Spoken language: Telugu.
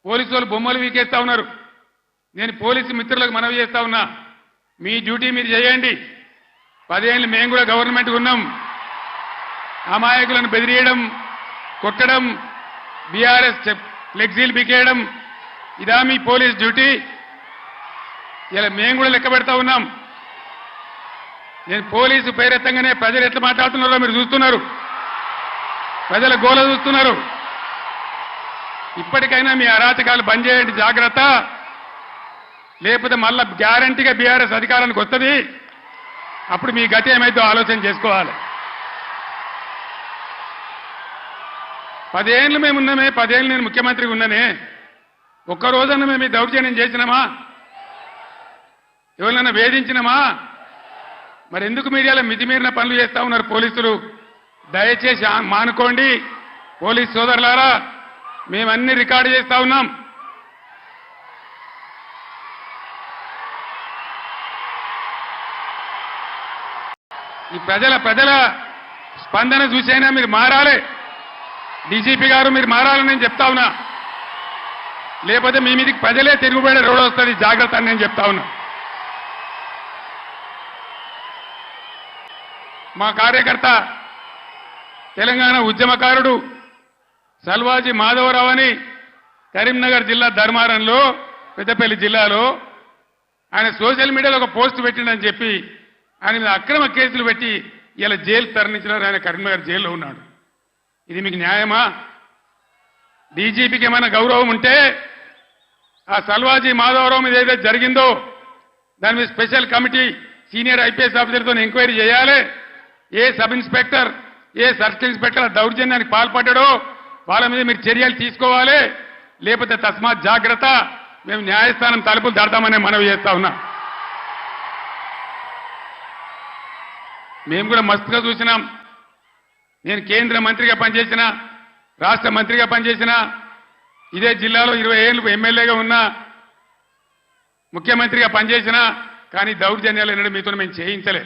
పోలీసు వాళ్ళు బొమ్మలు వీకేస్తా ఉన్నారు. నేను పోలీసు మిత్రులకు మనవి చేస్తా ఉన్నా, మీ డ్యూటీ మీరు చేయండి. 10 ఏళ్ళు మేము కూడా గవర్నమెంట్ ఉన్నాం. అమాయకులను బెదిరియడం, కొట్టడం, బీఆర్ఎస్ ఫ్లెక్సీలు బికేయడం ఇదా మీ పోలీస్ డ్యూటీ? ఇలా మేము కూడా లెక్క పెడతా ఉన్నాం. నేను పోలీసు పేరెత్తంగానే ప్రజలు ఎట్లా మాట్లాడుతున్నారో మీరు చూస్తున్నారు. ప్రజల గోల చూస్తున్నారు. ఇప్పటికైనా మీ అరాచకాలు బంద్ చేయండి, జాగ్రత్త. లేకపోతే మళ్ళా గ్యారంటీగా బీఆర్ఎస్ అధికారానికి వస్తుంది. అప్పుడు మీ గతి ఏమైతే ఆలోచన చేసుకోవాలి. 10 ఏళ్ళు మేము ఉన్నామే, 10 ఏళ్ళు నేను ముఖ్యమంత్రిగా ఉన్నానే, ఒక్కరోజన్నా మేము ఈ దౌర్జన్యం చేసినామా? ఎవరినైనా వేధించినామా? మరి ఎందుకు మీరు ఇలా మితిమీరిన పనులు చేస్తా ఉన్నారు పోలీసులు? దయచేసి మానుకోండి పోలీస్ సోదరులారా. మేమన్నీ రికార్డు చేస్తా ఉన్నాం. ఈ ప్రజల స్పందన చూసైనా మీరు మారాలి. డీజీపీ గారు మీరు మారాలని నేను చెప్తా ఉన్నా. లేకపోతే మీ మీదకి ప్రజలే తిరుగుబడే రోడ్ వస్తుంది, జాగ్రత్త అని నేను చెప్తా ఉన్నా. మా కార్యకర్త తెలంగాణ ఉద్యమకారుడు సల్వాజీ మాధవరావు అని కరీంనగర్ జిల్లా ధర్మారంలో, పెద్దపల్లి జిల్లాలో ఆయన సోషల్ మీడియాలో ఒక పోస్ట్ పెట్టిండని చెప్పి ఆయన మీద అక్రమ కేసులు పెట్టి ఇలా జైలు తరలించినారు. ఆయన కరీంనగర్ జైల్లో ఉన్నాడు. ఇది మీకు న్యాయమా? డీజీపీకి ఏమైనా గౌరవం ఉంటే ఆ సల్వాజీ మాధవరావు మీద ఏదైతే జరిగిందో దాని మీద స్పెషల్ కమిటీ సీనియర్ ఐపీఎస్ ఆఫీసర్తో ఎంక్వైరీ చేయాలి. ఏ సబ్ ఇన్స్పెక్టర్, ఏ సర్కిల్ ఇన్స్పెక్టర్ దౌర్జన్యానికి పాల్పడ్డాడో వాళ్ళ మీద మీరు చర్యలు తీసుకోవాలి. లేకపోతే తస్మాత్ జాగ్రత్త, మేము న్యాయస్థానం తలుపులు దాడతామనే మనవి చేస్తా ఉన్నా. మేము కూడా మస్తుగా చూసినాం. నేను కేంద్ర మంత్రిగా పనిచేసిన, రాష్ట్ర మంత్రిగా పనిచేసిన, ఇదే జిల్లాలో 20 ఏళ్ళు ఎమ్మెల్యేగా ఉన్నా, ముఖ్యమంత్రిగా పనిచేసిన, కానీ దౌర్జన్యాలు ఎన్నడూ మీతో మేము చేయించలే.